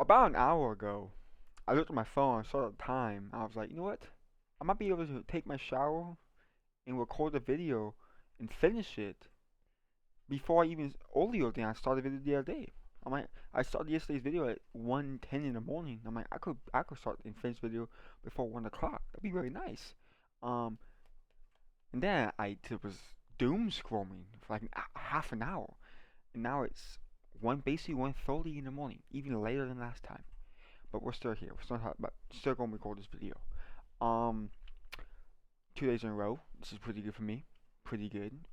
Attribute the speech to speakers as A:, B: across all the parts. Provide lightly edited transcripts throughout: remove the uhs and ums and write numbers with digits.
A: About an hour ago, I looked at my phone, I saw the time, I was like, you know what? I might be able to take my shower and record the video and finish it before I even earlier than I started the video the other day. I started yesterday's video at 1:10 in the morning. I could start and finish the video before 1 o'clock. That'd be very nice. Um, and then I was doom scrolling for like half an hour, and now it's basically 1:30 in the morning, even later than last time. But we're still here. Still gonna record this video. Um, 2 days in a row. This is pretty good for me. Pretty good.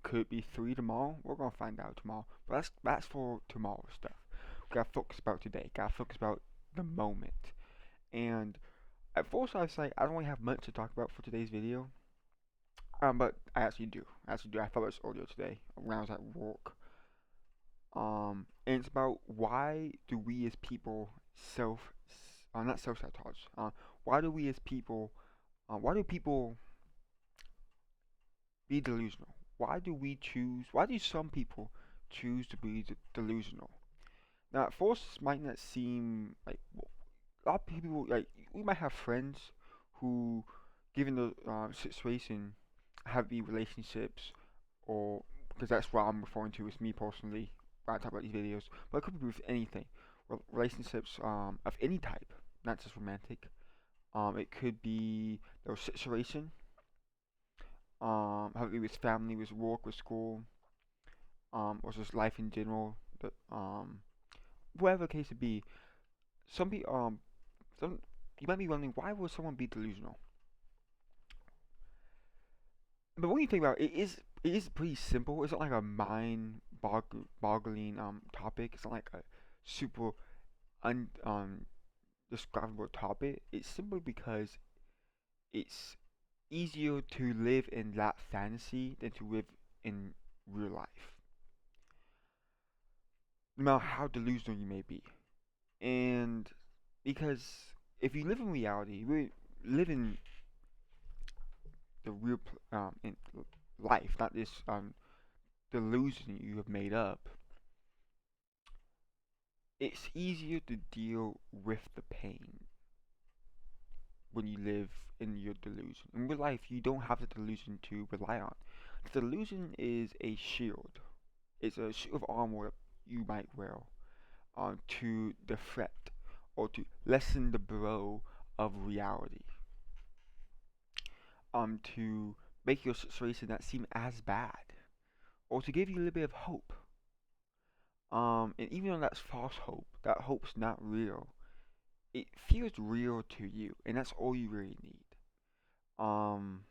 A: Could be three tomorrow. We're gonna find out tomorrow. But that's for tomorrow stuff. We gotta focus about today. Gotta focus about the moment. And at first I was like, I don't really have much to talk about for today's video. But I actually do. I thought this earlier today when I was at work. And it's about why do we as people not self sabotage. Why do we as people, why do people be delusional? Why do some people choose to be delusional? Now, at first, this might not seem like a lot of people, like, we might have friends who, given the situation, have the relationships, or because that's what I'm referring to as me personally when I talk about these videos, but it could be with anything. Relationships of any type, not just romantic. It could be their situation, how it with family, with work, with school, or just life in general. Whatever the case it be, some people, some you might be wondering why would someone be delusional? But when you think about it, it is pretty simple. It's not like a boggling topic. It's not like a super un describable topic. It's simply because it's easier to live in that fantasy than to live in real life, no matter how delusional you may be. And because if you live in reality, we live in the real in life, not this delusion you have made up. It's easier to deal with the pain when you live in your delusion. In real life, you don't have the delusion to rely on. The delusion is a shield. It's a shield of armor you might wear to deflect or to lessen the blow of reality. To make your situation not seem as bad, or to give you a little bit of hope. And even though that's false hope, that hope's not real. It feels real to you, and that's all you really need. Um,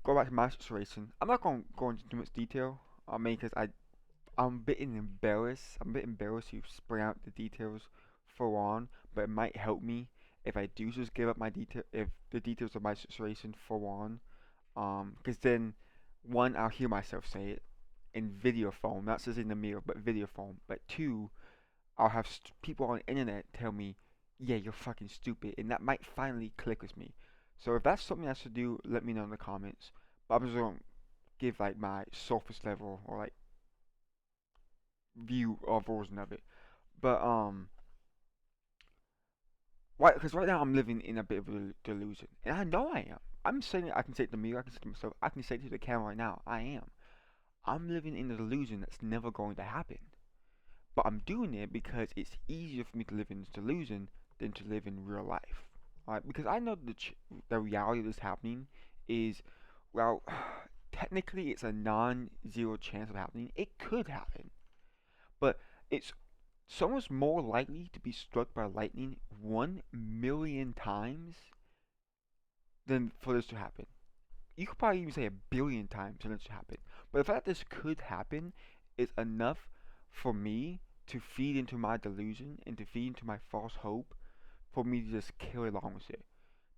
A: Go back to my situation. I'm not going to go into too much detail. I mean, because I'm a bit embarrassed. I'm a bit embarrassed to spring out the details for on, but it might help me if I do just give up if the details of my situation for on. Because then, one, I'll hear myself say it in video form, not just in the mirror, but video form. But two, I'll have people on the internet tell me, yeah, you're fucking stupid, and that might finally click with me. So if that's something I should do, let me know in the comments. But I'm just gonna give like my surface level or like view or version of it. But why? Because right now I'm living in a bit of a delusion, and I know I am. I'm saying it, I can say it to the mirror, I can say it to myself, I can say it to the camera right now. I am. I'm living in a delusion that's never going to happen. But I'm doing it because it's easier for me to live in this delusion than to live in real life. Alright, because I know the reality of this happening is, well, technically it's a non-zero chance of happening. It could happen, but it's so much more likely to be struck by lightning 1 million times than for this to happen. You could probably even say 1 billion times for this to happen. But the fact that this could happen is enough for me to feed into my delusion and to feed into my false hope for me to just carry along with it.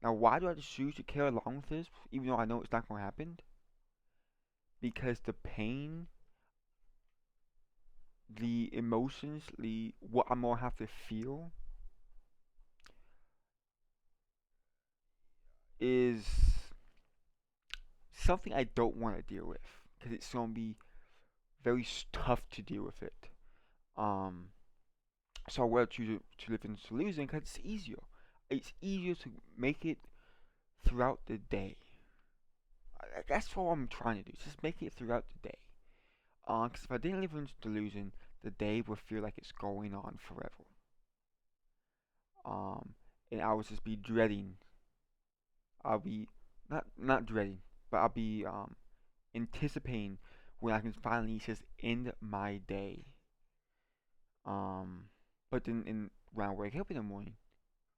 A: Now, why do I just choose to carry along with this, even though I know it's not going to happen? Because the pain, the emotions, what I'm going to have to feel is something I don't want to deal with. Because it's going to be very tough to deal with it. Um, So I will choose to live in this delusion because it's easier. It's easier to make it throughout the day. That's all I'm trying to do. Just make it throughout the day. Because if I didn't live in this delusion, the day would feel like it's going on forever. Um, and I would just be dreading. I'll be not dreading, but I'll be anticipating when I can finally just end my day. Um, but then when I wake up in the morning,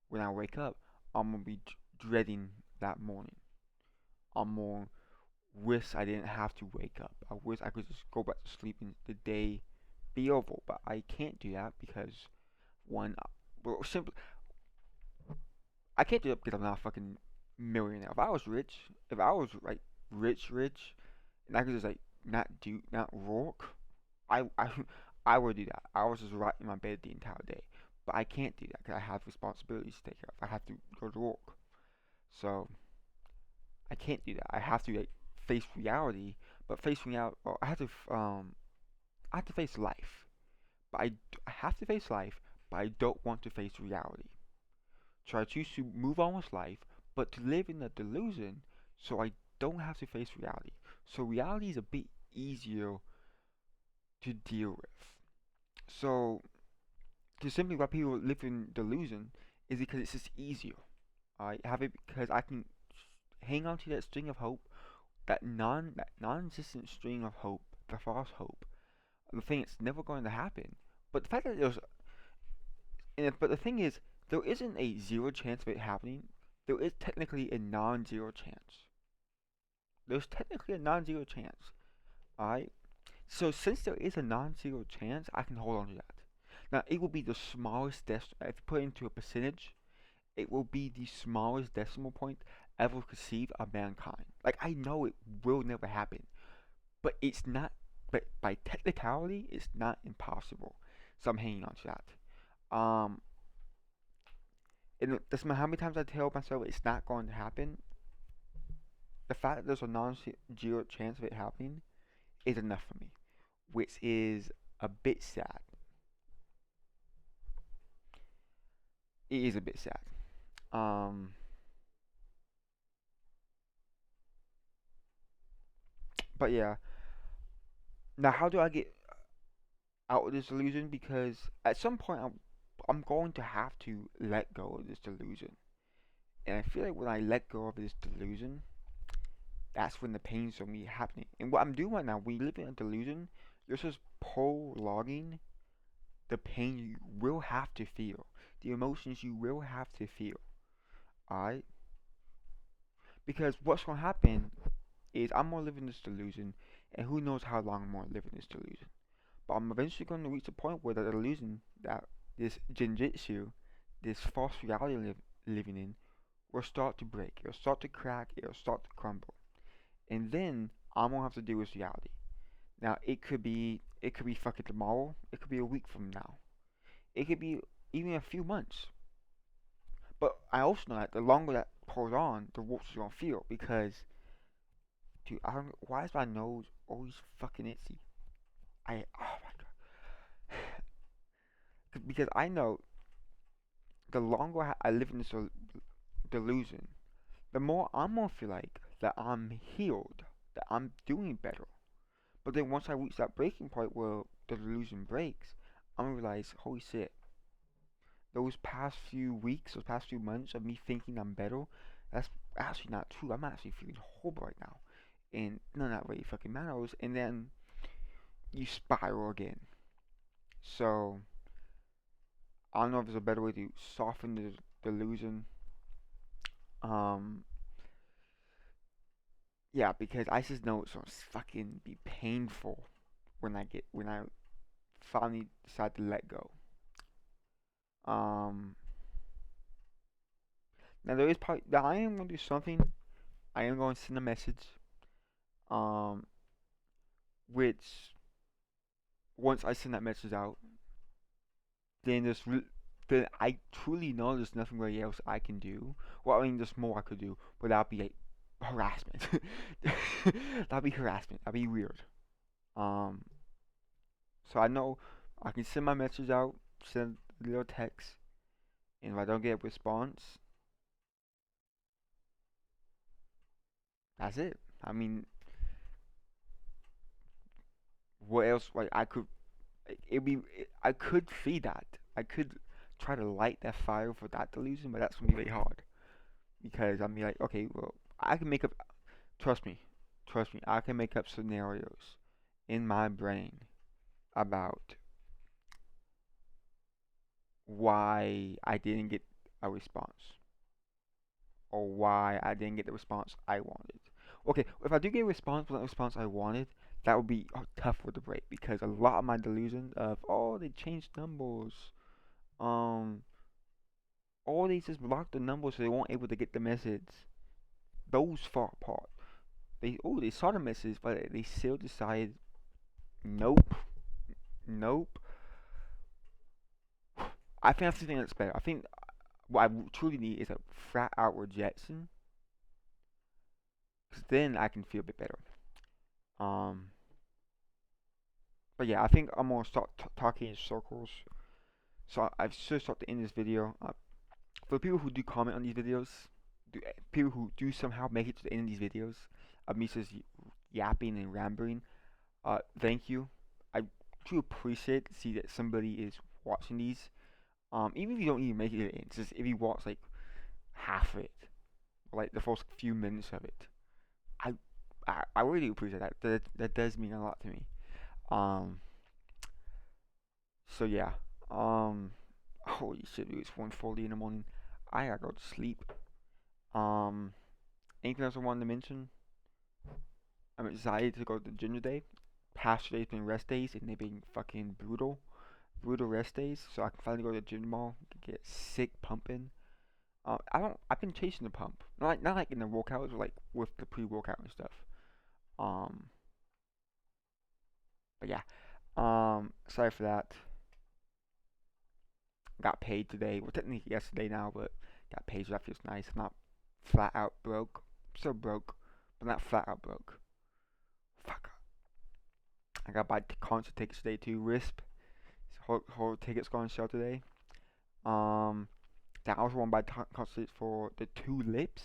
A: when I wake up, I'm gonna be dreading that morning. I'm gonna wish I didn't have to wake up. I wish I could just go back to sleep and the day be over. But I can't do that because one, well, simply I can't do that because I'm not a fucking millionaire. If I was rich, if I was like rich, and I could just like not work, I I would do that. I was just right in my bed the entire day. But I can't do that because I have responsibilities to take care of. I have to go to work, so I can't do that. I have to like face reality, but facing out, or I have to face life. But I have to face life, but I don't want to face reality. So I choose to move on with life, but to live in a delusion so I don't have to face reality. So reality is a bit easier to deal with. So, just simply why people live in delusion is because it's just easier. I have it because I can hang on to that string of hope, that non-existent string of hope, the false hope, the thing it's never going to happen. But the fact that but the thing is, there isn't a zero chance of it happening. There is technically a non-zero chance. There's technically a non-zero chance. Alright? So since there is a non-zero chance, I can hold on to that. Now it will be the smallest decimal. If you put it into a percentage, it will be the smallest decimal point ever conceived of mankind. Like I know it will never happen, but it's not. But by technicality, it's not impossible. So I'm hanging on to that. And it doesn't matter how many times I tell myself it's not going to happen. The fact that there's a non-zero chance of it happening is enough for me, which is a bit sad. It is a bit sad. Um, but yeah. Now, how do I get out of this delusion? Because at some point, I'm going to have to let go of this delusion. And I feel like when I let go of this delusion, that's when the pain's going to be happening. And what I'm doing right now, when you live in a delusion, you're just prolonging the pain you will have to feel, the emotions you will have to feel. Alright? Because what's going to happen is I'm going to live in this delusion, and who knows how long I'm going to live in this delusion. But I'm eventually going to reach a point where the illusion that this jinjitsu, this false reality living in, will start to break. It'll start to crack. It'll start to crumble. And then I'm gonna have to deal with reality. Now it could be fucking tomorrow. It could be a week from now. It could be even a few months. But I also know that the longer that pours on, the worse it's gonna feel because, dude, I don't. Why is my nose always fucking itchy? Oh my god. Because I know the longer I live in this delusion, the more I'm gonna feel like that I'm healed, that I'm doing better. But then once I reach that breaking point where the delusion breaks, I'm gonna realize, holy shit, those past few weeks, those past few months of me thinking I'm better, that's actually not true. I'm actually feeling horrible right now. And none of that really fucking matters. And then you spiral again. So I don't know if there's a better way to soften the delusion. Um, yeah, because I just know it's gonna fucking be painful when I finally decide to let go. Um, now there is probably now I am gonna do something. I am going to send a message. Um, which once I send that message out, then then I truly know there's nothing really else I can do. Well, I mean, there's more I could do, but that'd be like harassment. That'd be harassment. That'd be weird. Um, so I know I can send my message out, send the little text, and if I don't get a response, that's it. I mean, what else? Like I could, I could feed that. I could try to light that fire for that delusion, but that's gonna be very hard because I'm like, okay, well, I can make up. Trust me, trust me. I can make up scenarios in my brain about why I didn't get a response or why I didn't get the response I wanted. Okay, if I do get a response, but not the response I wanted, that would be tough for the break because a lot of my delusions of they changed numbers, um, they just blocked the numbers so they weren't able to get the message. Those fall apart. They saw the message, but they still decided, nope, nope. I think that's the thing that's better. I think what I truly need is a flat out rejection, because then I can feel a bit better. Um, but yeah, I think I'm gonna start talking in circles. So I should start to end this video. For people who do comment on these videos, people who do somehow make it to the end of these videos, of me just yapping and rambling, thank you. I do appreciate to see that somebody is watching these. Even if you don't even make it to the end, just if you watch like half of it, like the first few minutes of it, I I really appreciate that. That does mean a lot to me. Um, so yeah. Um, holy shit, dude, it's 1:40 in the morning. I gotta go to sleep. Um, anything else I wanted to mention? I'm excited to go to the gym today. Past days been rest days, and they've been fucking brutal rest days. So I can finally go to the gym tomorrow, get sick pumping. I don't. I've been chasing the pump, not like in the workouts, but like with the pre-workout and stuff. Um, but yeah. Sorry for that. Got paid today. Well, technically yesterday now, but got paid, so that feels nice. I'm not flat out broke. Still broke, but not flat out broke. Fuck. I got to buy concert tickets today too. RISP. Whole tickets going on sale today. Um, I also want to buy concert tickets for the Tulips.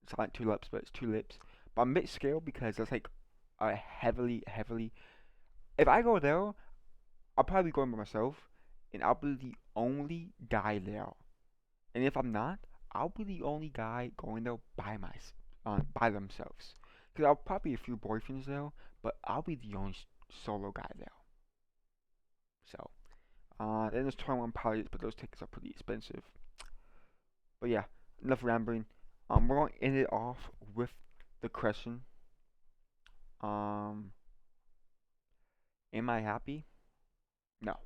A: It's not tulips, but it's tulips. But I'm a bit scared because that's like a heavily. If I go there, I'll probably be going by myself, and I'll be the only guy there. And if I'm not, I'll be the only guy going there by themselves. Cause I'll probably a few boyfriends there, but I'll be the only solo guy there. So, then there's 21 pilots, but those tickets are pretty expensive. But yeah, enough rambling. We're gonna end it off with the question. Um, am I happy? No.